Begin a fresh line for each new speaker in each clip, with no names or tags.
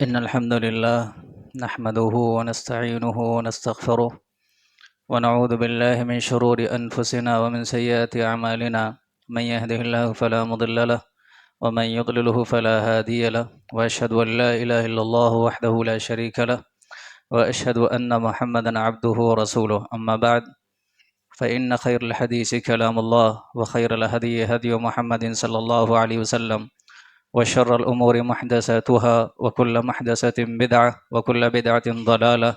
إن الحمد لله نحمده ونستعينه ونستغفره ونعوذ بالله من شرور أنفسنا ومن سيئات أعمالنا. من يهده الله فلا مضل له ومن يضلله فلا هادي له، وأشهد أن لا إله إلا الله وحده لا شريك له، وأشهد أن محمدا عبده ورسوله. أما بعد، فإن خير الحديث كلام الله، وخير الهدي هدي محمد صلى الله عليه وسلم، وشر الأمور محدثاتها، وكل محدثة بدعة، وكل بدعة ضلالة،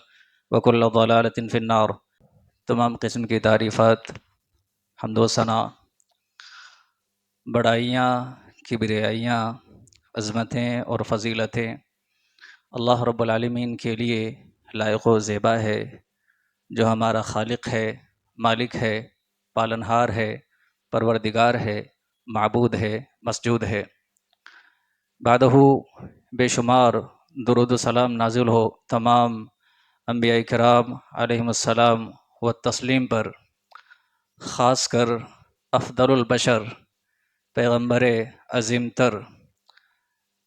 وكل ضلالة في النار۔ تمام قسم کی تعریفات، حمد و ثنا، بڑائیاں، کبریائیاں، عظمتیں اور فضیلتیں اللہ رب العالمین کے لیے لائق و زیبا ہے، جو ہمارا خالق ہے، مالک ہے، پالنہار ہے، پروردگار ہے، معبود ہے، مسجود ہے۔ بعدہ بے شمار درود و سلام نازل ہو تمام انبیاء کرام علیہم السلام و تسلیم پر، خاص کر افضل البشر، پیغمبر عظیم تر،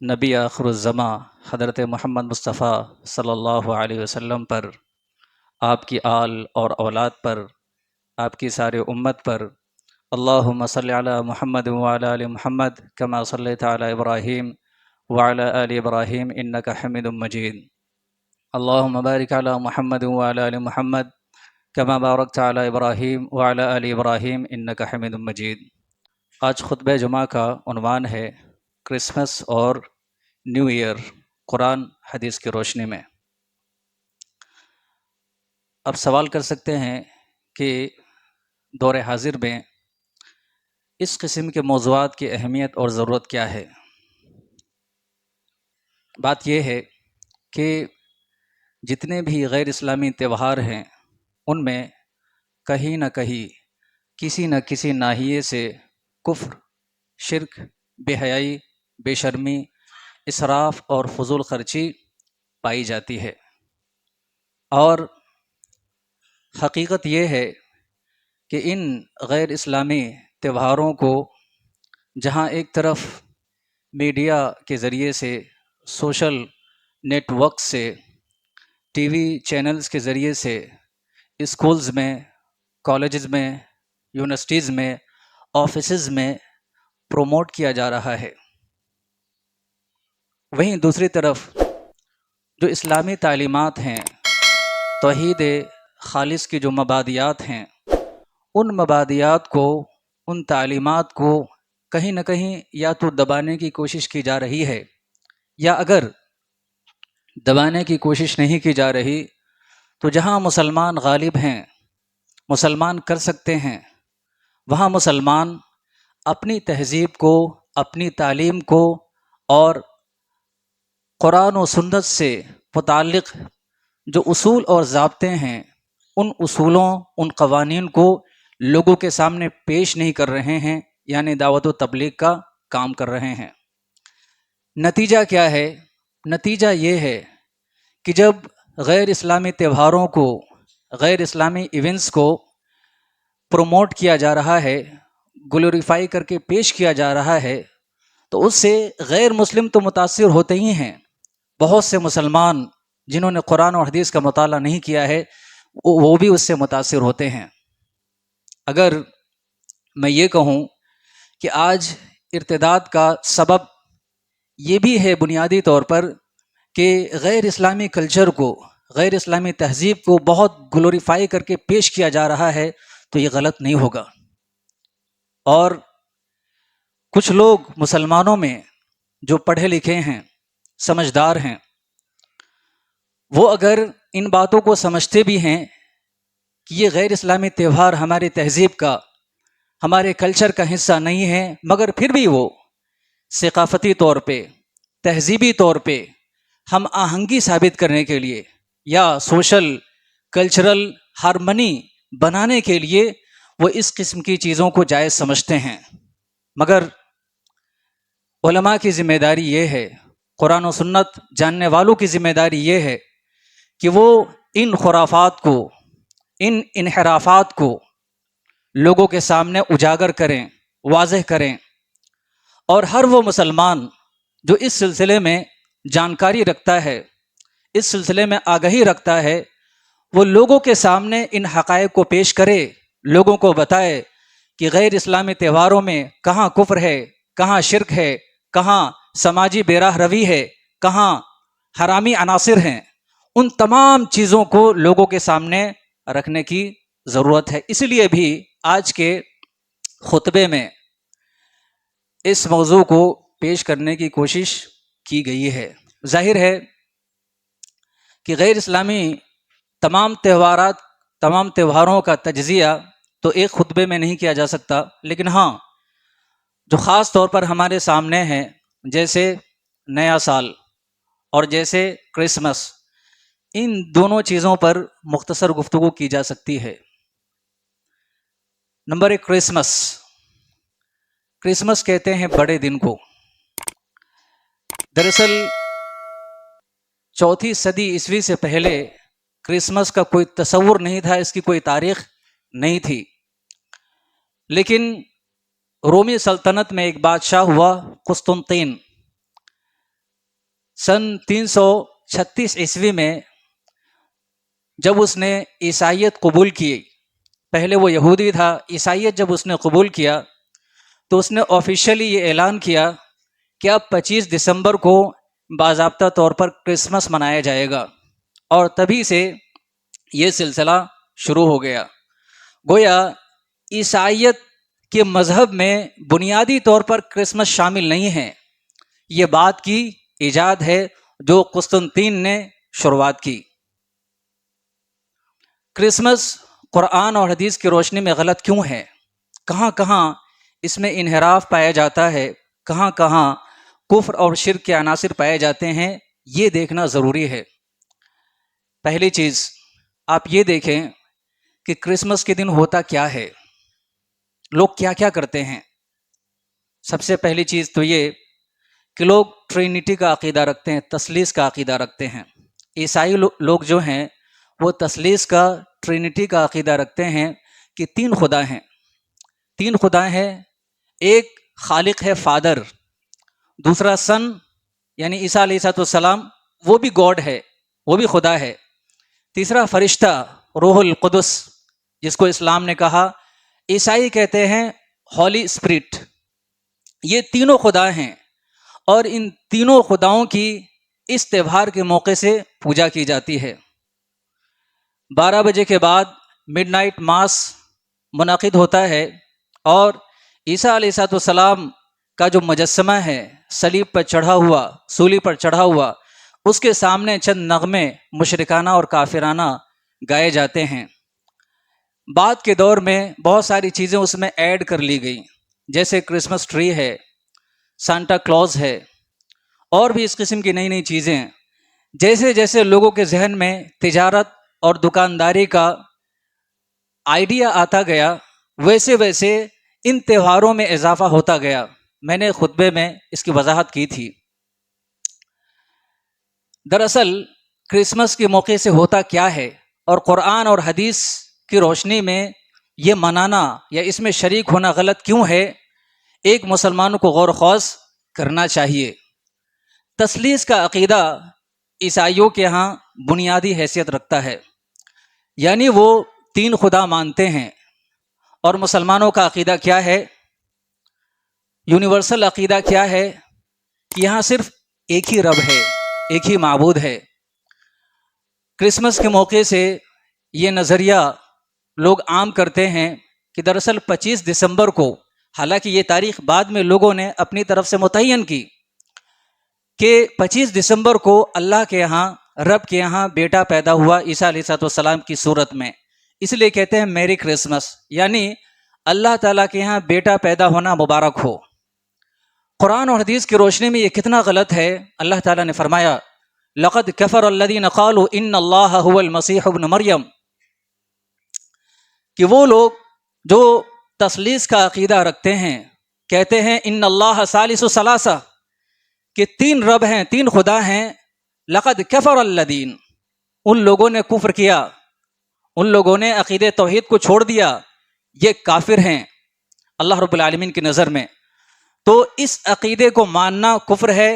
نبی آخر الزماں حضرت محمد مصطفیٰ صلی اللہ علیہ وسلم پر، آپ کی آل اور اولاد پر، آپ کی سارے امت پر۔ اللہم صلی علی محمد وعلی آل محمد کما صلیت علی ابراہیم وعلی آل ابراہیم انک حمید مجید۔ اللہم بارک علی محمد وعلی آل محمد کما بارکت علی ابراہیم وعلی آل ابراہیم انک حمید مجید۔ آج خطبہ جمعہ کا عنوان ہے کرسمس اور نیو ایئر، قرآن حدیث کی روشنی میں۔ اب سوال کر سکتے ہیں کہ دور حاضر میں اس قسم کے موضوعات کی اہمیت اور ضرورت کیا ہے؟ بات یہ ہے کہ جتنے بھی غیر اسلامی تہوار ہیں، ان میں کہیں نہ کہیں کسی نہ کسی ناحیے سے کفر، شرک، بے حیائی، بے شرمی، اسراف اور فضول خرچی پائی جاتی ہے۔ اور حقیقت یہ ہے کہ ان غیر اسلامی تہواروں کو جہاں ایک طرف میڈیا کے ذریعے سے، سوشل نیٹ ورک سے، ٹی وی چینلز کے ذریعے سے، اسکولز میں، کالجز میں، یونیورسٹیز میں، آفیسز میں پروموٹ کیا جا رہا ہے، وہیں دوسری طرف جو اسلامی تعلیمات ہیں، توحید خالص کی جو مبادیات ہیں، ان مبادیات کو، ان تعلیمات کو کہیں نہ کہیں یا تو دبانے کی کوشش کی جا رہی ہے، یا اگر دبانے کی کوشش نہیں کی جا رہی تو جہاں مسلمان غالب ہیں، مسلمان کر سکتے ہیں، وہاں مسلمان اپنی تہذیب کو، اپنی تعلیم کو اور قرآن و سنت سے متعلق جو اصول اور ضابطے ہیں، ان اصولوں، ان قوانین کو لوگوں کے سامنے پیش نہیں کر رہے ہیں، یعنی دعوت و تبلیغ کا کام کر رہے ہیں۔ نتیجہ کیا ہے؟ نتیجہ یہ ہے کہ جب غیر اسلامی تہواروں کو، غیر اسلامی ایونٹس کو پروموٹ کیا جا رہا ہے، گلوریفائی کر کے پیش کیا جا رہا ہے، تو اس سے غیر مسلم تو متاثر ہوتے ہی ہیں۔ بہت سے مسلمان جنہوں نے قرآن اور حدیث کا مطالعہ نہیں کیا ہے، وہ بھی اس سے متاثر ہوتے ہیں۔ اگر میں یہ کہوں کہ آج ارتداد کا سبب یہ بھی ہے بنیادی طور پر کہ غیر اسلامی کلچر کو، غیر اسلامی تہذیب کو بہت گلوریفائی کر کے پیش کیا جا رہا ہے، تو یہ غلط نہیں ہوگا۔ اور کچھ لوگ مسلمانوں میں جو پڑھے لکھے ہیں، سمجھدار ہیں، وہ اگر ان باتوں کو سمجھتے بھی ہیں کہ یہ غیر اسلامی تہوار ہماری تہذیب کا، ہمارے کلچر کا حصہ نہیں ہے، مگر پھر بھی وہ ثقافتی طور پہ، تہذیبی طور پہ ہم آہنگی ثابت کرنے کے لیے یا سوشل کلچرل ہارمنی بنانے کے لیے وہ اس قسم کی چیزوں کو جائز سمجھتے ہیں۔ مگر علماء کی ذمہ داری یہ ہے، قرآن و سنت جاننے والوں کی ذمہ داری یہ ہے کہ وہ ان خرافات کو، ان انحرافات کو لوگوں کے سامنے اجاگر کریں، واضح کریں، اور ہر وہ مسلمان جو اس سلسلے میں جانکاری رکھتا ہے، اس سلسلے میں آگہی رکھتا ہے، وہ لوگوں کے سامنے ان حقائق کو پیش کرے، لوگوں کو بتائے کہ غیر اسلامی تہواروں میں کہاں کفر ہے، کہاں شرک ہے، کہاں سماجی بے راہ روی ہے، کہاں حرامی عناصر ہیں۔ ان تمام چیزوں کو لوگوں کے سامنے رکھنے کی ضرورت ہے۔ اس لیے بھی آج کے خطبے میں اس موضوع کو پیش کرنے کی کوشش کی گئی ہے۔ ظاہر ہے کہ غیر اسلامی تمام تہواروں کا تجزیہ تو ایک خطبے میں نہیں کیا جا سکتا، لیکن ہاں جو خاص طور پر ہمارے سامنے ہیں، جیسے نیا سال اور جیسے کرسمس، ان دونوں چیزوں پر مختصر گفتگو کی جا سکتی ہے۔ نمبر ایک، کرسمس کہتے ہیں بڑے دن کو۔ دراصل 4 صدی عیسوی سے پہلے کرسمس کا کوئی تصور نہیں تھا، اس کی کوئی تاریخ نہیں تھی، لیکن رومی سلطنت میں ایک بادشاہ ہوا قسطنطین، سن 336 عیسوی میں جب اس نے عیسائیت قبول کی، پہلے وہ یہودی تھا، عیسائیت جب اس نے قبول کیا تو اس نے آفیشیلی یہ اعلان کیا کہ اب 25 دسمبر کو باضابطہ طور پر کرسمس منایا جائے گا، اور تبھی سے یہ سلسلہ شروع ہو گیا۔ گویا عیسائیت کے مذہب میں بنیادی طور پر کرسمس شامل نہیں ہے، یہ بات کی ایجاد ہے جو قسطنطین نے شروعات کی۔ کرسمس قرآن اور حدیث کی روشنی میں غلط کیوں ہے؟ کہاں کہاں اس میں انحراف پایا جاتا ہے، کہاں کہاں کفر اور شرک کے عناصر پائے جاتے ہیں، یہ دیکھنا ضروری ہے۔ پہلی چیز آپ یہ دیکھیں کہ کرسمس کے دن ہوتا کیا ہے، لوگ کیا کیا کرتے ہیں۔ سب سے پہلی چیز تو یہ کہ لوگ ٹرینٹی کا عقیدہ رکھتے ہیں، تثلیث کا عقیدہ رکھتے ہیں۔ عیسائی لوگ جو ہیں وہ تثلیث کا، ٹرینٹی کا عقیدہ رکھتے ہیں کہ 3 خدا ہیں، 3 خدا ہیں۔ ایک خالق ہے، فادر، دوسرا سن یعنی عیسیٰ علیہ السلام، وہ بھی گاڈ ہے، وہ بھی خدا ہے، تیسرا فرشتہ روح القدس جس کو اسلام نے کہا، عیسائی کہتے ہیں ہولی اسپرٹ۔ یہ تینوں خدا ہیں، اور ان تینوں خداؤں کی اس تہوار کے موقع سے پوجا کی جاتی ہے۔ 12 بجے کے بعد مڈ نائٹ ماس منعقد ہوتا ہے، اور عیسیٰ علیہ السلام کا جو مجسمہ ہے صلیب پر چڑھا ہوا، سولی پر چڑھا ہوا، اس کے سامنے چند نغمے مشرکانہ اور کافرانہ گائے جاتے ہیں۔ بعد کے دور میں بہت ساری چیزیں اس میں ایڈ کر لی گئیں، جیسے کرسمس ٹری ہے، سانٹا کلوز ہے، اور بھی اس قسم کی نئی نئی چیزیں۔ جیسے جیسے لوگوں کے ذہن میں تجارت اور دکانداری کا آئیڈیا آتا گیا، ویسے ویسے ان تہواروں میں اضافہ ہوتا گیا۔ میں نے خطبے میں اس کی وضاحت کی تھی۔ دراصل کرسمس کے موقع سے ہوتا کیا ہے، اور قرآن اور حدیث کی روشنی میں یہ منانا یا اس میں شریک ہونا غلط کیوں ہے، ایک مسلمان کو غور و خوض کرنا چاہیے۔ تثلیث کا عقیدہ عیسائیوں کے ہاں بنیادی حیثیت رکھتا ہے، یعنی وہ 3 خدا مانتے ہیں، اور مسلمانوں کا عقیدہ کیا ہے؟ یونیورسل عقیدہ کیا ہے کہ یہاں صرف ایک ہی رب ہے، ایک ہی معبود ہے۔ کرسمس کے موقع سے یہ نظریہ لوگ عام کرتے ہیں کہ دراصل 25 دسمبر کو، حالانکہ یہ تاریخ بعد میں لوگوں نے اپنی طرف سے متعین کی، کہ 25 دسمبر کو اللہ کے یہاں، رب کے یہاں بیٹا پیدا ہوا عیسیٰ علیہ السلام کی صورت میں، اس لیے کہتے ہیں میری کرسمس، یعنی اللہ تعالیٰ کے یہاں بیٹا پیدا ہونا مبارک ہو۔ قرآن اور حدیث کی روشنی میں یہ کتنا غلط ہے۔ اللہ تعالیٰ نے فرمایا لقد کفر الذین قالوا ان اللہ هو المسیح ابن مریم، کہ وہ لوگ جو تثلیث کا عقیدہ رکھتے ہیں، کہتے ہیں ان اللہ ثالث ثلاثہ، کہ 3 رب ہیں، 3 خدا ہیں۔ لقد کفر الذین، ان لوگوں نے کفر کیا، ان لوگوں نے عقیدہ توحید کو چھوڑ دیا، یہ کافر ہیں اللہ رب العالمین کی نظر میں۔ تو اس عقیدے کو ماننا کفر ہے،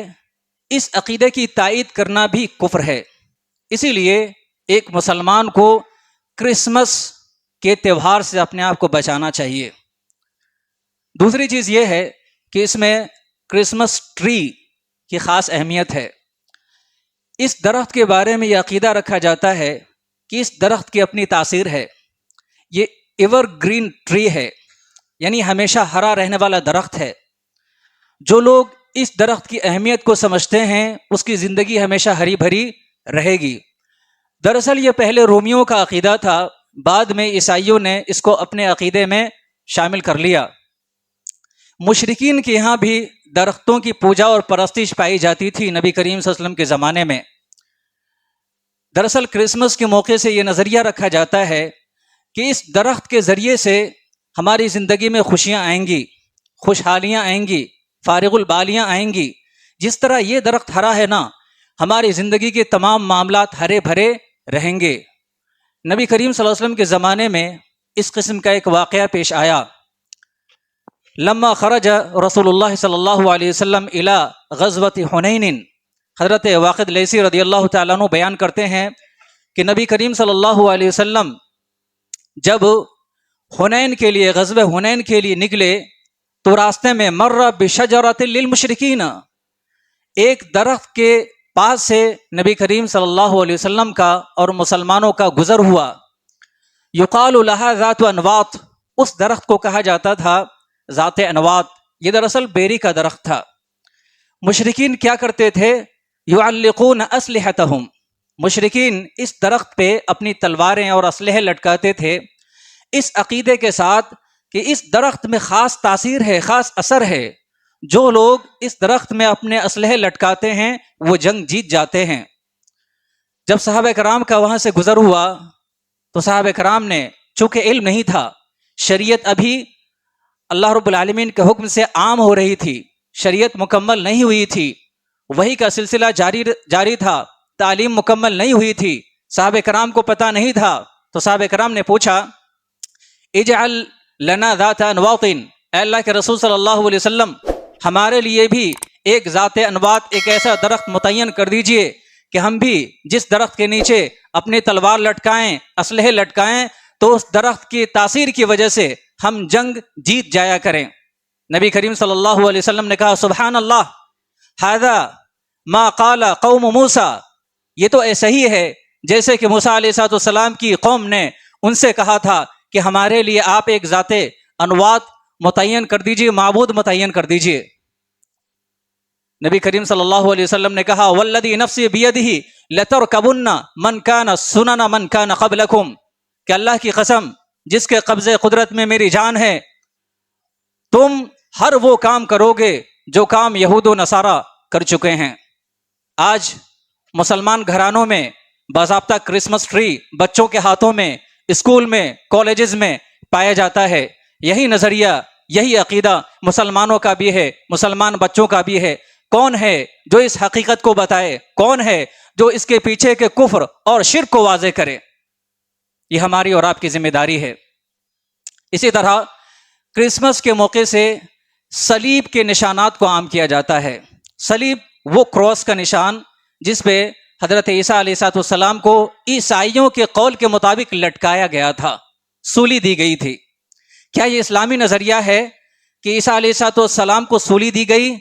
اس عقیدے کی تائید کرنا بھی کفر ہے۔ اسی لیے ایک مسلمان کو کرسمس کے تہوار سے اپنے آپ کو بچانا چاہیے۔ دوسری چیز یہ ہے کہ اس میں کرسمس ٹری کی خاص اہمیت ہے۔ اس درخت کے بارے میں یہ عقیدہ رکھا جاتا ہے کہ اس درخت کی اپنی تاثیر ہے، یہ ایور گرین ٹری ہے، یعنی ہمیشہ ہرا رہنے والا درخت ہے۔ جو لوگ اس درخت کی اہمیت کو سمجھتے ہیں اس کی زندگی ہمیشہ ہری بھری رہے گی۔ دراصل یہ پہلے رومیوں کا عقیدہ تھا، بعد میں عیسائیوں نے اس کو اپنے عقیدے میں شامل کر لیا۔ مشرکین کے یہاں بھی درختوں کی پوجا اور پرستش پائی جاتی تھی نبی کریم صلی اللہ علیہ وسلم کے زمانے میں۔ دراصل کرسمس کے موقع سے یہ نظریہ رکھا جاتا ہے کہ اس درخت کے ذریعے سے ہماری زندگی میں خوشیاں آئیں گی، خوشحالیاں آئیں گی، فارغ البالیاں آئیں گی۔ جس طرح یہ درخت ہرا ہے نا، ہماری زندگی کے تمام معاملات ہرے بھرے رہیں گے۔ نبی کریم صلی اللہ علیہ وسلم کے زمانے میں اس قسم کا ایک واقعہ پیش آیا۔ لما خرج رسول اللہ صلی اللہ علیہ وسلم الى غزوۃ حنین، حضرت واقد لیثی رضی اللہ تعالیٰ عنہ بیان کرتے ہیں کہ نبی کریم صلی اللہ علیہ وسلم جب حنین کے لیے، غزوہ حنین کے لیے نکلے تو راستے میں مر بشجرۃ للمشرکین، ایک درخت کے پاس سے نبی کریم صلی اللہ علیہ وسلم کا اور مسلمانوں کا گزر ہوا۔ یقال لها ذات انواط، اس درخت کو کہا جاتا تھا ذات انواط۔ یہ دراصل بیری کا درخت تھا۔ مشرکین کیا کرتے تھے؟ یعلقون اسلحتهم، مشرکین اس درخت پہ اپنی تلواریں اور اسلحے لٹکاتے تھے، اس عقیدے کے ساتھ کہ اس درخت میں خاص تاثیر ہے، خاص اثر ہے۔ جو لوگ اس درخت میں اپنے اسلحے لٹکاتے ہیں وہ جنگ جیت جاتے ہیں۔ جب صحابہ کرام کا وہاں سے گزر ہوا تو صحابہ کرام نے، چونکہ علم نہیں تھا، شریعت ابھی اللہ رب العالمین کے حکم سے عام ہو رہی تھی، شریعت مکمل نہیں ہوئی تھی، وحی کا سلسلہ جاری تھا، تعلیم مکمل نہیں ہوئی تھی، صحابہ کرام کو پتہ نہیں تھا، تو صحابہ کرام نے پوچھا اجعل لنا ذات انواط، اے اللہ کے رسول صلی اللہ علیہ وسلم ہمارے لیے بھی ایک ذات انواط، ایک ایسا درخت متعین کر دیجئے کہ ہم بھی جس درخت کے نیچے اپنی تلوار لٹکائیں، اسلحے لٹکائیں، تو اس درخت کی تاثیر کی وجہ سے ہم جنگ جیت جایا کریں۔ نبی کریم صلی اللہ علیہ وسلم نے کہا سبحان اللہ، ھذا ما قال قوم موسیٰ، یہ تو ایسا ہی ہے جیسے کہ موسیٰ علیہ السلام کی قوم نے ان سے کہا تھا کہ ہمارے لیے آپ ایک ذات انواط متعین کر دیجئے، معبود متعین کر دیجئے۔ نبی کریم صلی اللہ علیہ وسلم نے کہا والذی نفسی بیدہ لترکبن من کان سنن من کان قبلکم، کہ اللہ کی قسم جس کے قبضے قدرت میں میری جان ہے، تم ہر وہ کام کرو گے جو کام یہود و نصارہ کر چکے ہیں۔ آج مسلمان گھرانوں میں باضابطہ کرسمس ٹری بچوں کے ہاتھوں میں، اسکول میں، کالجز میں پایا جاتا ہے۔ یہی نظریہ، یہی عقیدہ مسلمانوں کا بھی ہے، مسلمان بچوں کا بھی ہے۔ کون ہے جو اس حقیقت کو بتائے؟ کون ہے جو اس کے پیچھے کے کفر اور شرک کو واضح کرے؟ یہ ہماری اور آپ کی ذمہ داری ہے۔ اسی طرح کرسمس کے موقع سے صلیب کے نشانات کو عام کیا جاتا ہے۔ صلیب وہ کراس کا نشان جس پہ حضرت عیسیٰ علیہ السلام کو عیسائیوں کے قول کے مطابق لٹکایا گیا تھا، سولی دی گئی تھی۔ کیا یہ اسلامی نظریہ ہے کہ عیسیٰ علیہ السلام کو سولی دی گئی؟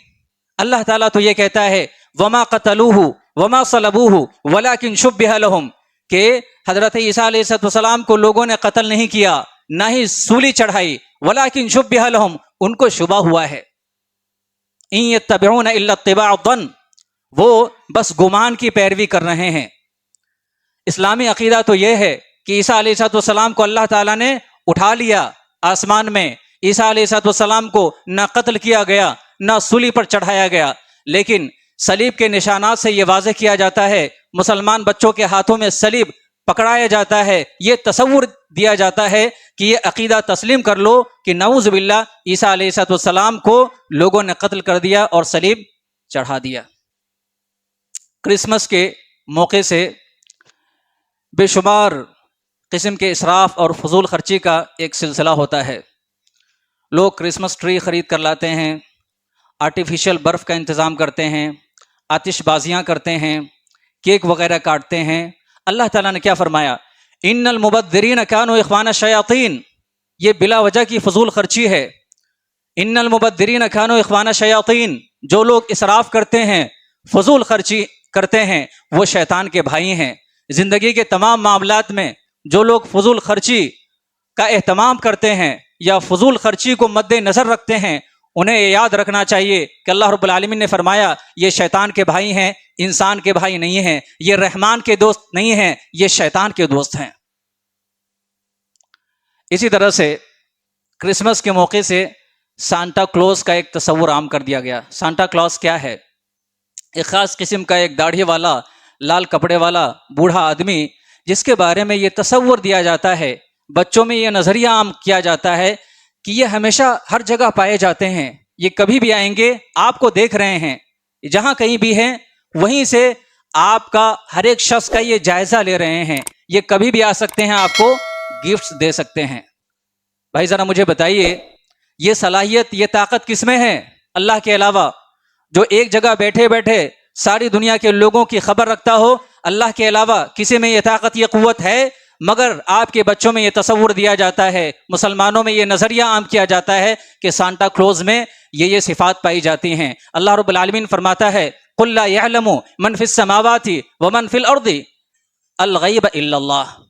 اللہ تعالیٰ تو یہ کہتا ہے وما قتلوہ وما صلبوہ ولکن شبہ لہم، کہ حضرت عیسیٰ علیہ السلام کو لوگوں نے قتل نہیں کیا، نہ ہی سولی چڑھائی، ولکن شبہ لہم، ان کو شبہ ہوا ہے۔ ان یتبعون الا اتباع الظن، وہ بس گمان کی پیروی کر رہے ہیں۔ اسلامی عقیدہ تو یہ ہے کہ عیسیٰ علیہ السلام کو اللہ تعالیٰ نے اٹھا لیا آسمان میں، عیسیٰ علیہ السلام کو نہ قتل کیا گیا نہ سولی پر چڑھایا گیا، لیکن صلیب کے نشانات سے یہ واضح کیا جاتا ہے، مسلمان بچوں کے ہاتھوں میں صلیب پکڑایا جاتا ہے، یہ تصور دیا جاتا ہے کہ یہ عقیدہ تسلیم کر لو کہ نعوذ باللہ عیسیٰ علیہ السلام کو لوگوں نے قتل کر دیا اور صلیب چڑھا دیا۔ کرسمس کے موقع سے بے شمار قسم کے اسراف اور فضول خرچی کا ایک سلسلہ ہوتا ہے۔ لوگ کرسمس ٹری خرید کر لاتے ہیں، آرٹیفیشل برف کا انتظام کرتے ہیں، آتش بازیاں کرتے ہیں، کیک وغیرہ کاٹتے ہیں، اللہ تعالیٰ نے کیا فرمایا؟ ان المبذرین کانوا اخوان الشیاطین، یہ بلا وجہ کی فضول خرچی ہے۔ ان المبذرین کانوا اخوان الشیاطین، جو لوگ اسراف کرتے ہیں، فضول خرچی کرتے ہیں، وہ شیطان کے بھائی ہیں۔ زندگی کے تمام معاملات میں جو لوگ فضول خرچی کا اہتمام کرتے ہیں یا فضول خرچی کو مد نظر رکھتے ہیں، انہیں یہ یاد رکھنا چاہیے کہ اللہ رب العالمین نے فرمایا یہ شیطان کے بھائی ہیں، انسان کے بھائی نہیں ہیں، یہ رحمان کے دوست نہیں ہیں، یہ شیطان کے دوست ہیں۔ اسی طرح سے کرسمس کے موقع سے سانتا کلوز کا ایک تصور عام کر دیا گیا۔ سانتا کلوز کیا ہے؟ ایک خاص قسم کا ایک داڑھی والا، لال کپڑے والا بوڑھا آدمی، جس کے بارے میں یہ تصور دیا جاتا ہے، بچوں میں یہ نظریہ عام کیا جاتا ہے کہ یہ ہمیشہ ہر جگہ پائے جاتے ہیں، یہ کبھی بھی آئیں گے، آپ کو دیکھ رہے ہیں، جہاں کہیں بھی ہیں وہیں سے آپ کا ہر ایک شخص کا یہ جائزہ لے رہے ہیں، یہ کبھی بھی آ سکتے ہیں، آپ کو گفٹس دے سکتے ہیں۔ بھائی ذرا مجھے بتائیے، یہ صلاحیت، یہ طاقت کس میں ہے؟ اللہ کے علاوہ، جو ایک جگہ بیٹھے بیٹھے ساری دنیا کے لوگوں کی خبر رکھتا ہو، اللہ کے علاوہ کسی میں یہ طاقت، یہ قوت ہے؟ مگر آپ کے بچوں میں یہ تصور دیا جاتا ہے، مسلمانوں میں یہ نظریہ عام کیا جاتا ہے کہ سانتا کلوز میں یہ صفات پائی جاتی ہیں۔ اللہ رب العالمین فرماتا ہے قُلْ لَا يَعْلَمُ مَنْ فِي السَّمَاوَاتِ وَمَنْ فِي الْأَرْضِ الْغَيْبَ إِلَّا اللَّهُ،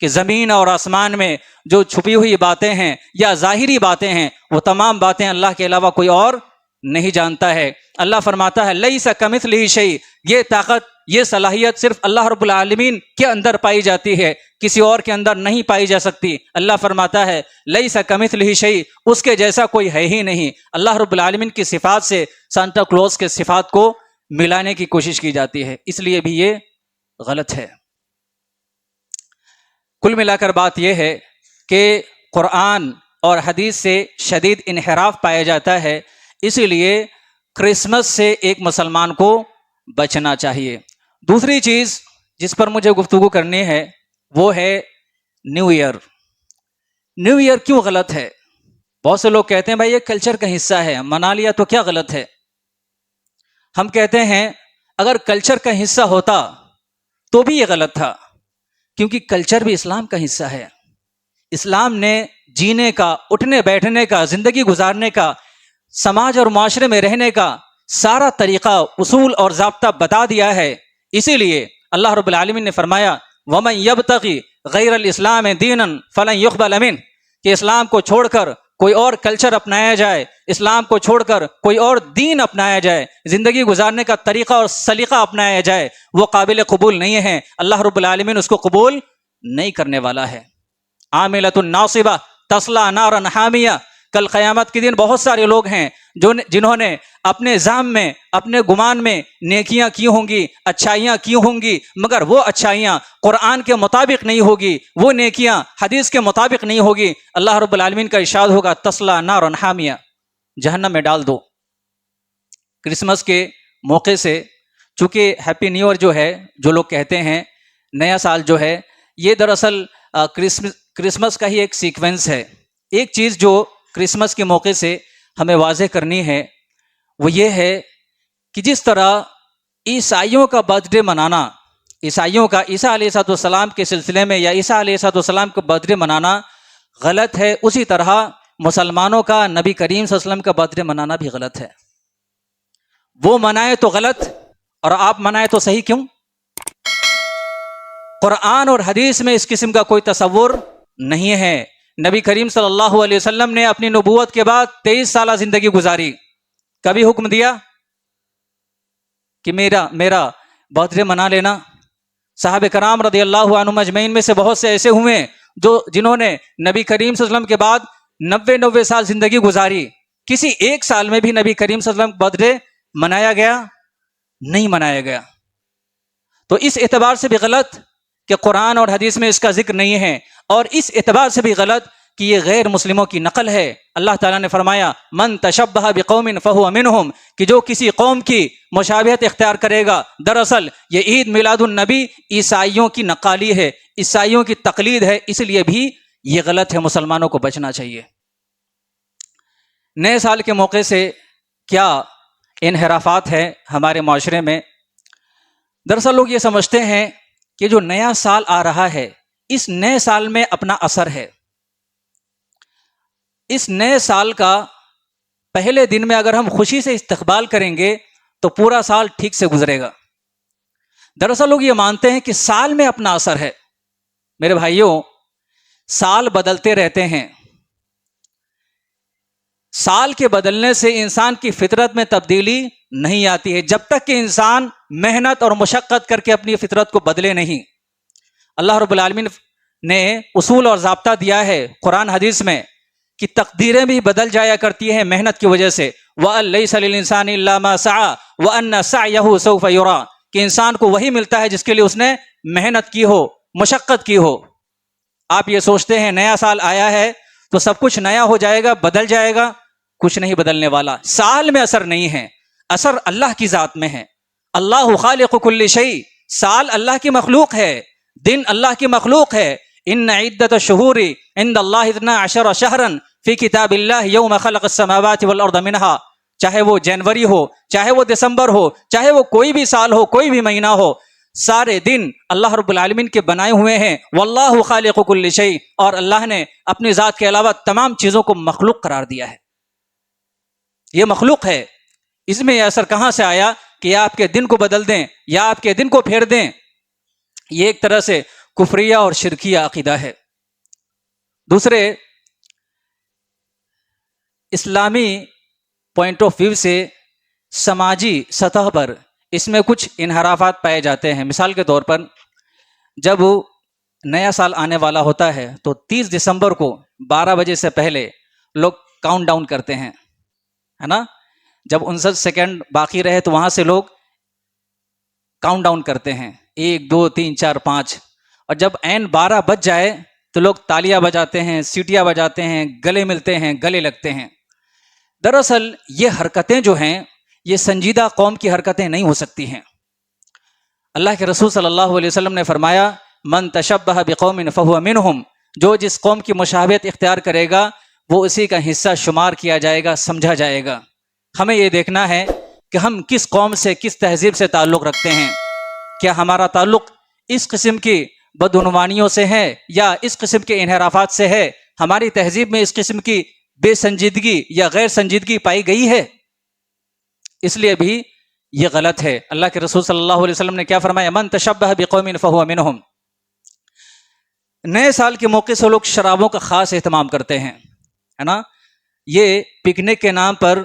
کہ زمین اور آسمان میں جو چھپی ہوئی باتیں ہیں یا ظاہری باتیں ہیں، وہ تمام باتیں اللہ کے علاوہ کوئی اور نہیں جانتا ہے۔ اللہ فرماتا ہے لَيْسَ كَمِثْلِهِ شَيْءٌ، یہ طاقت، یہ صلاحیت صرف اللہ رب العالمین کے اندر پائی جاتی ہے، کسی اور کے اندر نہیں پائی جا سکتی۔ اللہ فرماتا ہے لَيْسَ كَمِثْلِهِ شَيْءٌ، اس کے جیسا کوئی ہے ہی نہیں۔ اللہ رب العالمین کی صفات سے سانتا کلوز کے صفات کو ملانے کی کوشش کی جاتی ہے، اس لیے بھی یہ غلط ہے۔ کل ملا کر بات یہ ہے کہ قرآن اور حدیث سے شدید انحراف پایا جاتا ہے، اسی لیے کرسمس سے ایک مسلمان کو بچنا چاہیے۔ دوسری چیز جس پر مجھے گفتگو کرنی ہے وہ ہے نیو ایئر۔ نیو ایئر کیوں غلط ہے؟ بہت سے لوگ کہتے ہیں بھائی یہ کلچر کا حصہ ہے، منا لیا تو کیا غلط ہے؟ ہم کہتے ہیں اگر کلچر کا حصہ ہوتا تو بھی یہ غلط تھا، کیونکہ کلچر بھی اسلام کا حصہ ہے۔ اسلام نے جینے کا، اٹھنے بیٹھنے کا، زندگی گزارنے کا، سماج اور معاشرے میں رہنے کا سارا طریقہ، اصول اور ضابطہ بتا دیا ہے۔ اسی لیے اللہ رب العالمین نے فرمایا وَمَن يَبْتَغِ غَيْرَ الْإِسْلَامِ دِينًا فَلَن يُقْبَلَ مِنْهُ، کہ اسلام کو چھوڑ کر کوئی اور کلچر اپنایا جائے، اسلام کو چھوڑ کر کوئی اور دین اپنایا جائے، زندگی گزارنے کا طریقہ اور سلیقہ اپنایا جائے، وہ قابل قبول نہیں ہے، اللہ رب العالمین اس کو قبول نہیں کرنے والا ہے۔ عاملۃ ناصبہ تصلی نارا حامیہ، کل قیامت کے دن بہت سارے لوگ ہیں جنہوں نے اپنے ذہن میں، اپنے گمان میں نیکیاں کی ہوں گی، اچھائیاں کی ہوں گی، مگر وہ اچھائیاں قرآن کے مطابق نہیں ہوگی، وہ نیکیاں حدیث کے مطابق نہیں ہوگی، اللہ رب العالمین کا ارشاد ہوگا تصلی نارا حامیہ، جہنم میں ڈال دو۔ کرسمس کے موقع سے، چونکہ ہیپی نیو ایئر جو ہے، جو لوگ کہتے ہیں نیا سال جو ہے، یہ دراصل کرسمس کا ہی ایک سیکوینس ہے۔ ایک چیز جو کرسمس کے موقع سے ہمیں واضح کرنی ہے وہ یہ ہے کہ جس طرح عیسائیوں کا برتھ ڈے منانا، عیسائیوں کا عیسیٰ علیہ السلام کے سلسلے میں یا عیسیٰ علیہ السلام کا برتھ ڈے منانا غلط ہے، اسی طرح مسلمانوں کا نبی کریم صلی اللہ علیہ وسلم کا برتھ ڈے منانا بھی غلط ہے۔ وہ منائے تو غلط اور آپ منائے تو صحیح کیوں؟ قرآن اور حدیث میں اس قسم کا کوئی تصور نہیں ہے۔ نبی کریم صلی اللہ علیہ وسلم نے اپنی نبوت کے بعد 23 سالہ زندگی گزاری، کبھی حکم دیا کہ میرا برتھ ڈے منا لینا؟ صحابہ کرام رضی اللہ عنہم اجمعین میں سے بہت سے ایسے ہوئے جنہوں نے نبی کریم صلی اللہ علیہ وسلم کے بعد 90 سال زندگی گزاری، کسی ایک سال میں بھی نبی کریم صلی اللہ علیہ وسلم برتھ ڈے منایا گیا؟ نہیں منایا گیا۔ تو اس اعتبار سے بھی غلط کہ قرآن اور حدیث میں اس کا ذکر نہیں ہے، اور اس اعتبار سے بھی غلط کہ یہ غیر مسلموں کی نقل ہے۔ اللہ تعالیٰ نے فرمایا من تشبہ بقوم فہو منہم، کہ جو کسی قوم کی مشابہت اختیار کرے گا، دراصل یہ عید میلاد النبی عیسائیوں کی نقالی ہے، عیسائیوں کی تقلید ہے، اس لیے بھی یہ غلط ہے، مسلمانوں کو بچنا چاہیے۔ نئے سال کے موقع سے کیا انحرافات ہیں ہمارے معاشرے میں. دراصل لوگ یہ سمجھتے ہیں کہ جو نیا سال آ رہا ہے اس نئے سال میں اپنا اثر ہے. اس نئے سال کا پہلے دن میں اگر ہم خوشی سے استقبال کریں گے تو پورا سال ٹھیک سے گزرے گا. دراصل لوگ یہ مانتے ہیں کہ سال میں اپنا اثر ہے. میرے بھائیوں، سال بدلتے رہتے ہیں. سال کے بدلنے سے انسان کی فطرت میں تبدیلی نہیں آتی ہے جب تک کہ انسان محنت اور مشقت کر کے اپنی فطرت کو بدلے نہیں. اللہ رب العالمین نے اصول اور ضابطہ دیا ہے قرآن حدیث میں کہ تقدیریں بھی بدل جایا کرتی ہیں محنت کی وجہ سے. وَلَيْسَ لِلْإِنسَانِ إِلَّا مَا سَعَى وَأَنَّ سَعْيَهُ سَوْفَ يُرَى کہ انسان کو وہی ملتا ہے جس کے لیے اس نے محنت کی ہو، مشقت کی ہو. آپ یہ سوچتے ہیں نیا سال آیا ہے تو سب کچھ نیا ہو جائے گا، بدل جائے گا. کچھ نہیں بدلنے والا. سال میں اثر نہیں ہے، اثر اللہ کی ذات میں ہے. اللہ خالق کل شیء، سال اللہ کی مخلوق ہے، دن اللہ کی مخلوق ہے. ان عدت الشہور عند اللہ 12 شہرا فی کتاب اللہ یوم خلق السماوات والارض منہا. چاہے وہ جنوری ہو، چاہے وہ دسمبر ہو، چاہے وہ کوئی بھی سال ہو، کوئی بھی مہینہ ہو، سارے دن اللہ رب العالمین کے بنائے ہوئے ہیں. واللہ خالق کل شیء، اور اللہ نے اپنی ذات کے علاوہ تمام چیزوں کو مخلوق قرار دیا ہے. یہ مخلوق ہے. اس میں یہ اثر کہاں سے آیا کہ یا آپ کے دن کو بدل دیں یا آپ کے دن کو پھیر دیں؟ یہ ایک طرح سے کفریہ اور شرکیہ عقیدہ ہے. دوسرے، اسلامی پوائنٹ آف ویو سے سماجی سطح پر اس میں کچھ انحرافات پائے جاتے ہیں. مثال کے طور پر جب نیا سال آنے والا ہوتا ہے تو 30 دسمبر کو 12 بجے سے پہلے لوگ کاؤنٹ ڈاؤن کرتے ہیں، ہے نا. جب 59 سیکنڈ باقی رہے تو وہاں سے لوگ کاؤنٹ ڈاؤن کرتے ہیں، 1 2 3 4 5، اور جب عین 12 بج جائے تو لوگ تالیاں بجاتے ہیں، سیٹیاں بجاتے ہیں، گلے ملتے ہیں، گلے لگتے ہیں. دراصل یہ حرکتیں جو ہیں یہ سنجیدہ قوم کی حرکتیں نہیں ہو سکتی ہیں. اللہ کے رسول صلی اللہ علیہ وسلم نے فرمایا من تشبہ بقوم فہو منہم، جو جس قوم کی مشابہت اختیار کرے گا وہ اسی کا حصہ شمار کیا جائے گا، سمجھا جائے گا. ہمیں یہ دیکھنا ہے کہ ہم کس قوم سے، کس تہذیب سے تعلق رکھتے ہیں. کیا ہمارا تعلق اس قسم کی بدعنوانیوں سے ہے یا اس قسم کے انحرافات سے ہے؟ ہماری تہذیب میں اس قسم کی بے سنجیدگی یا غیر سنجیدگی پائی گئی ہے، اس لیے بھی یہ غلط ہے. اللہ کے رسول صلی اللہ علیہ وسلم نے کیا فرمایا؟ من تشبہ بقوم فہو منہم. نئے سال کے موقع سے لوگ شرابوں کا خاص اہتمام کرتے ہیں، ہے نا. یہ پکنک کے نام پر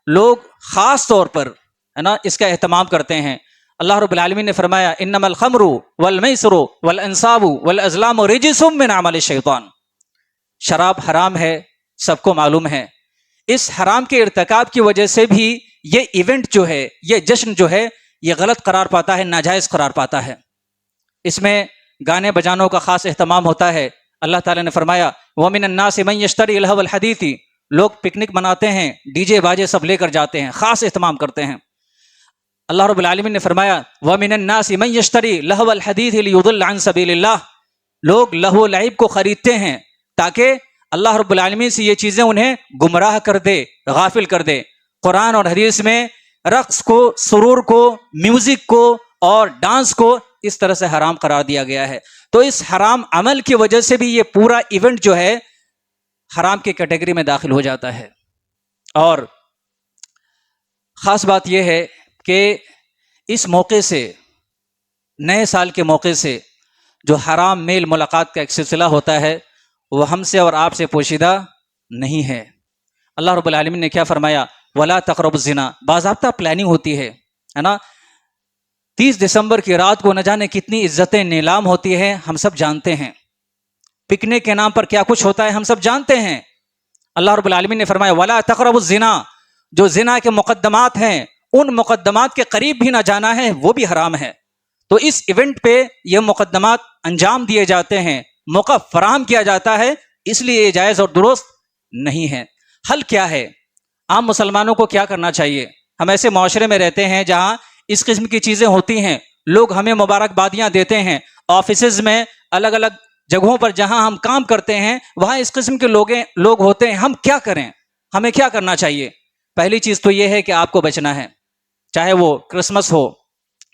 لوگ خاص طور پر، ہے نا، اس کا اہتمام کرتے ہیں. اللہ رب العالمین نے فرمایا انما الخمر والمیسر والانصاب والازلام رجس من عمل الشیطان. شراب حرام ہے، سب کو معلوم ہے. اس حرام کے ارتکاب کی وجہ سے بھی یہ ایونٹ جو ہے، یہ جشن جو ہے، یہ غلط قرار پاتا ہے، ناجائز قرار پاتا ہے. اس میں گانے بجانوں کا خاص اہتمام ہوتا ہے. اللہ تعالیٰ نے فرمایا وَمِنَ النَّاسِ مَن يَشْتَرِي لَهْوَ الْحَدِيثِ، لوگ پکنک مناتے ہیں، ڈی جے باجے سب لے کر جاتے ہیں، خاص اہتمام کرتے ہیں. اللہ رب العالمین نے فرمایا وَمِنَ النَّاسِ مَن يَشْتَرِي لَهْوَ الْحَدِيثِ لِيُضِلَّ عَن سَبِيلِ اللَّهِ، لوگ لہو و لعب کو خریدتے ہیں تاکہ اللہ رب العالمین سے یہ چیزیں انہیں گمراہ کر دے، غافل کر دے. قرآن اور حدیث میں رقص کو، سرور کو، میوزک کو اور ڈانس کو اس طرح سے حرام قرار دیا گیا ہے. تو اس حرام عمل کی وجہ سے بھی یہ پورا ایونٹ جو ہے حرام کی کیٹیگری میں داخل ہو جاتا ہے. اور خاص بات یہ ہے کہ اس موقع سے، نئے سال کے موقع سے جو حرام میل ملاقات کا ایک سلسلہ ہوتا ہے وہ ہم سے اور آپ سے پوشیدہ نہیں ہے. اللہ رب العالمین نے کیا فرمایا وَلَا تَقْرَبُوا الزِّنَا، باضابطہ پلاننگ ہوتی ہے نا. 30 دسمبر کی رات کو نہ جانے کتنی عزتیں نیلام ہوتی ہیں، ہم سب جانتے ہیں. پکنک کے نام پر کیا کچھ ہوتا ہے ہم سب جانتے ہیں. اللہ رب العالمین نے فرمایا وَلَا تَقْرَبُوا الزِّنَا، جو زنا کے مقدمات ہیں ان مقدمات کے قریب بھی نہ جانا ہے، وہ بھی حرام ہے. تو اس ایونٹ پہ یہ مقدمات انجام دیے جاتے ہیں، موقع فراہم کیا جاتا ہے، اس لیے یہ جائز اور درست نہیں ہے. حل کیا ہے؟ عام مسلمانوں کو کیا کرنا چاہیے؟ ہم ایسے معاشرے میں رہتے ہیں جہاں اس قسم کی چیزیں ہوتی ہیں، لوگ ہمیں مبارکبادیاں دیتے ہیں. آفیسز میں، الگ الگ جگہوں پر جہاں ہم کام کرتے ہیں وہاں اس قسم کے لوگ ہوتے ہیں. ہم کیا کریں؟ ہمیں کیا کرنا چاہیے؟ پہلی چیز تو یہ ہے کہ آپ کو بچنا ہے. چاہے وہ کرسمس ہو،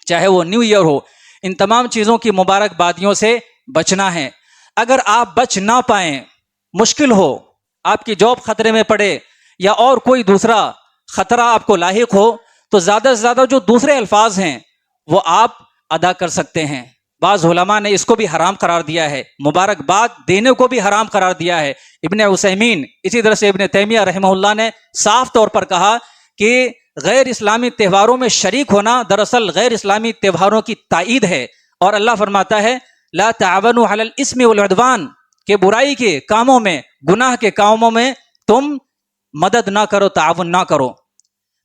چاہے وہ نیو ایئر ہو، ان تمام چیزوں کی مبارکبادیوں سے بچنا ہے۔ اگر آپ بچ نہ پائیں، مشکل ہو، آپ کی جاب خطرے میں پڑے یا اور کوئی دوسرا خطرہ آپ کو لاحق ہو، تو زیادہ سے زیادہ جو دوسرے الفاظ ہیں وہ آپ ادا کر سکتے ہیں۔ بعض علماء نے اس کو بھی حرام قرار دیا ہے، مبارکباد دینے کو بھی حرام قرار دیا ہے۔ ابن عثیمین، اسی طرح سے ابن تیمیہ رحمہ اللہ نے صاف طور پر کہا کہ غیر اسلامی تہواروں میں شریک ہونا دراصل غیر اسلامی تہواروں کی تائید ہے، اور اللہ فرماتا ہے لا تعاونوا علی الاسم والعدوان، کہ برائی کے کاموں میں، گناہ کے کاموں میں تم مدد نہ کرو، تعاون نہ کرو۔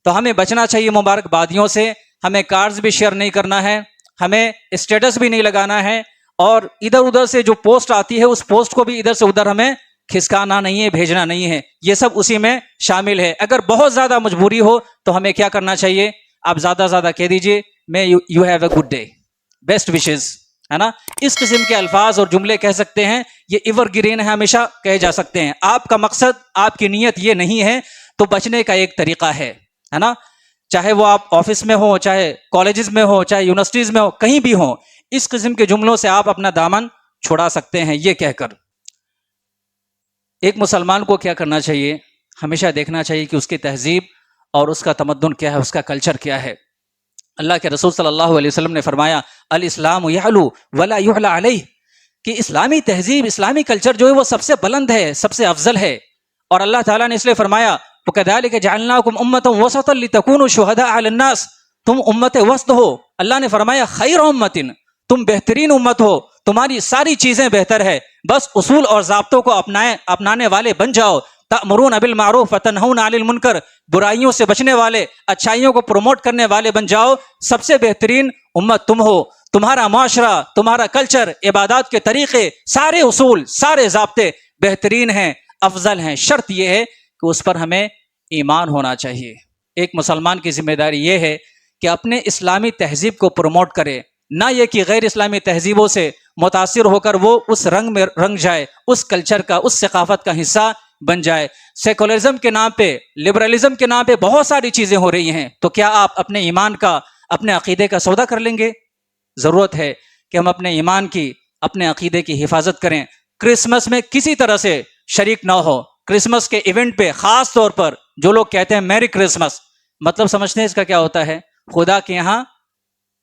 تو ہمیں بچنا چاہیے مبارکبادیوں سے، ہمیں کارڈز بھی شیئر نہیں کرنا ہے، ہمیں اسٹیٹس بھی نہیں لگانا ہے، اور ادھر ادھر سے جو پوسٹ آتی ہے اس پوسٹ کو بھی ادھر سے ادھر ہمیں کھسکانا نہیں ہے، بھیجنا نہیں ہے، یہ سب اسی میں شامل ہے۔ اگر بہت زیادہ مجبوری ہو تو ہمیں کیا کرنا چاہیے؟ آپ زیادہ زیادہ کہہ دیجئے میں you have a good day, best wishes, ہے نا؟ اس قسم کے الفاظ اور جملے کہہ سکتے ہیں، یہ ایور گرین ہے، ہمیشہ کہے جا سکتے ہیں۔ آپ کا مقصد، آپ کی نیت یہ نہیں ہے تو بچنے کا ایک طریقہ ہے نا؟ چاہے وہ آپ آفس میں ہو، چاہے کالجز میں ہو، چاہے یونیورسٹیز میں ہو، کہیں بھی ہو، اس قسم کے جملوں سے آپ اپنا دامن چھڑا سکتے ہیں یہ کہہ کر۔ ایک مسلمان کو کیا کرنا چاہیے؟ ہمیشہ دیکھنا چاہیے کہ اس کی تہذیب اور اس کا تمدن کیا ہے، اس کا کلچر کیا ہے۔ اللہ کے رسول صلی اللہ علیہ وسلم نے فرمایا الاسلام یعلو ولا یعلی علیہ، کہ اسلامی تہذیب، اسلامی کلچر جو ہے وہ سب سے بلند ہے، سب سے افضل ہے۔ اور اللہ تعالیٰ نے اس لیے فرمایا وَكَذَلِكَ جَعَلْنَاكُمْ أُمَّةً وَسَطًا لِتَكُونُوا شُهَدَاءَ عَلَى النَّاسِ، تم امت وسط ہو۔ اللہ نے فرمایا خیر امتن، تم بہترین امت ہو، تمہاری ساری چیزیں بہتر ہے، بس اصول اور ضابطوں کو اپنانے والے بن جاؤ۔ تأمرون بالمعروف وتنہون عن المنکر، برائیوں سے بچنے والے، اچھائیوں کو پروموٹ کرنے والے بن جاؤ۔ سب سے بہترین امت تم ہو، تمہارا معاشرہ، تمہارا کلچر، عبادات کے طریقے، سارے اصول، سارے ضابطے بہترین ہیں، افضل ہیں۔ شرط یہ ہے کہ اس پر ہمیں ایمان ہونا چاہیے۔ ایک مسلمان کی ذمہ داری یہ ہے کہ اپنے اسلامی تہذیب کو پروموٹ کرے، نہ یہ کہ غیر اسلامی تہذیبوں سے متاثر ہو کر وہ اس رنگ میں رنگ جائے، اس کلچر کا، اس ثقافت کا حصہ بن جائے۔ سیکولرزم کے نام پہ، لبرلزم کے نام پہ بہت ساری چیزیں ہو رہی ہیں، تو کیا آپ اپنے ایمان کا، اپنے عقیدے کا سودا کر لیں گے؟ ضرورت ہے کہ ہم اپنے ایمان کی، اپنے عقیدے کی حفاظت کریں۔ کرسمس میں کسی طرح سے شریک نہ ہو۔ کرسمس کے ایونٹ پہ خاص طور پر جو لوگ کہتے ہیں میری کرسمس، مطلب سمجھتے ہیں اس کا کیا ہوتا ہے؟ خدا کے یہاں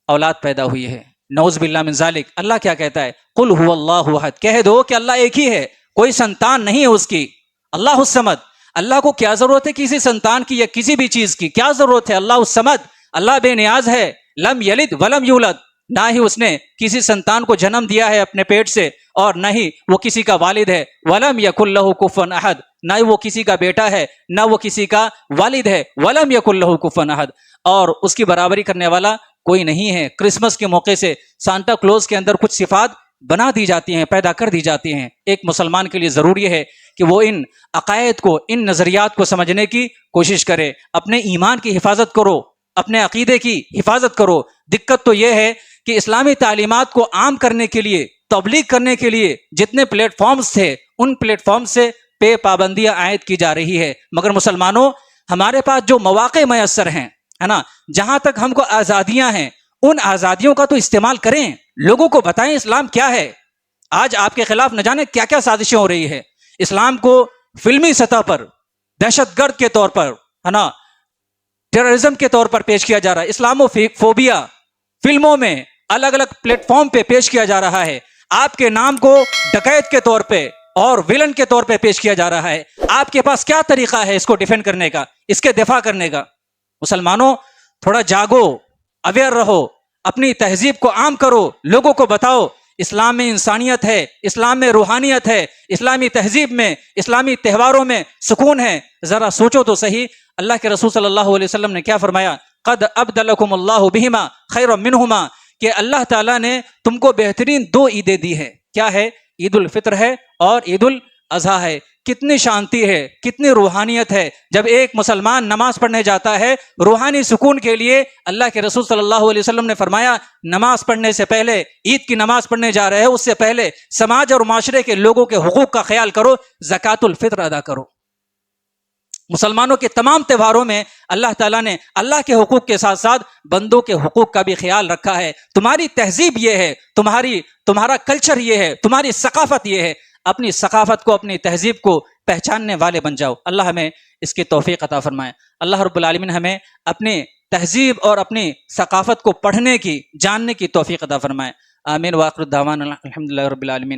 اولاد پیدا ہوئی ہے، نعوذ باللہ من ذالک۔ اللہ کیا کہتا ہے؟ قل هو اللہ احد، کہہ دو کہ اللہ ایک ہی ہے، کوئی سنتان نہیں ہے اس کی، اللہ الصمد۔ اللہ کو کیا ضرورت ہے کسی سنتان کی یا کسی بھی چیز کی؟ کیا ضرورت ہے؟ اللہ الصمد، اللہ بے نیاز ہے، لم یلد ولم یولد، نہ ہی اس نے کسی سنتان کو جنم دیا ہے اپنے پیٹ سے، اور نہ ہی وہ کسی کا والد ہے۔ ولم یکن لہ کفوا احد، نہ ہی وہ کسی کا بیٹا ہے، نہ وہ کسی کا والد ہے۔ ولم یکن لہ کفوا احد، اور اس کی برابری کرنے والا کوئی نہیں ہے۔ کرسمس کے موقع سے سانتا کلوز کے اندر کچھ صفات بنا دی جاتی ہیں، پیدا کر دی جاتی ہیں۔ ایک مسلمان کے لیے ضروری ہے کہ وہ ان عقائد کو، ان نظریات کو سمجھنے کی کوشش کرے، اپنے ایمان کی حفاظت کرو، اپنے عقیدے کی حفاظت کرو۔ دقت تو یہ ہے کہ اسلامی تعلیمات کو عام کرنے کے لیے، تبلیغ کرنے کے لیے جتنے پلیٹ فارمز تھے، ان پلیٹ فارم سے پہ پابندیاں عائد کی جا رہی ہے۔ مگر مسلمانوں، ہمارے پاس جو مواقع میسر ہیں، ہے نا، جہاں تک ہم کو آزادیاں ہیں، ان آزادیوں کا تو استعمال کریں، لوگوں کو بتائیں اسلام کیا ہے۔ آج آپ کے خلاف نہ جانے کیا کیا سازشیں ہو رہی ہے۔ اسلام کو فلمی سطح پر دہشت گرد کے طور پر، ہے نا، ٹیررزم کے طور پر پیش کیا جا رہا ہے۔ اسلامو فوبیا فلموں میں الگ الگ پلیٹ فارم پہ پیش کیا جا رہا ہے۔ آپ کے نام کو ڈکیت کے طور پہ اور ویلن کے طور پہ پیش کیا جا رہا ہے۔ آپ کے پاس کیا طریقہ ہے اس کو ڈیفینڈ کرنے کا، اس کے دفاع کرنے کا؟ مسلمانوں، تھوڑا جاگو، اویئر رہو، اپنی تہذیب کو عام کرو، لوگوں کو بتاؤ اسلام میں انسانیت ہے، اسلام میں روحانیت ہے، اسلامی تہذیب میں، اسلامی تہواروں میں سکون ہے۔ ذرا سوچو تو صحیح، اللہ کے رسول صلی اللہ علیہ وسلم نے کیا فرمایا؟ قد ابدلکم اللہ بہما خیرا منہما، کہ اللہ تعالیٰ نے تم کو بہترین دو عیدیں دی ہیں۔ کیا ہے؟ عید الفطر ہے اور عید الاضحیٰ ہے۔ کتنی شانتی ہے، کتنی روحانیت ہے جب ایک مسلمان نماز پڑھنے جاتا ہے روحانی سکون کے لیے۔ اللہ کے رسول صلی اللہ علیہ وسلم نے فرمایا نماز پڑھنے سے پہلے، عید کی نماز پڑھنے جا رہے ہو اس سے پہلے سماج اور معاشرے کے لوگوں کے حقوق کا خیال کرو، زکوٰۃ الفطر ادا کرو۔ مسلمانوں کے تمام تہواروں میں اللہ تعالیٰ نے اللہ کے حقوق کے ساتھ ساتھ بندوں کے حقوق کا بھی خیال رکھا ہے۔ تمہاری تہذیب یہ ہے، تمہارا کلچر یہ ہے، تمہاری ثقافت یہ ہے، اپنی ثقافت کو، اپنی تہذیب کو پہچاننے والے بن جاؤ۔ اللہ ہمیں اس کی توفیق عطا فرمائے۔ اللہ رب العالمین ہمیں اپنی تہذیب اور اپنی ثقافت کو پڑھنے کی، جاننے کی توفیق عطا فرمائے۔ آمین۔ وآخر الدعوانا الحمدللہ رب العالمین۔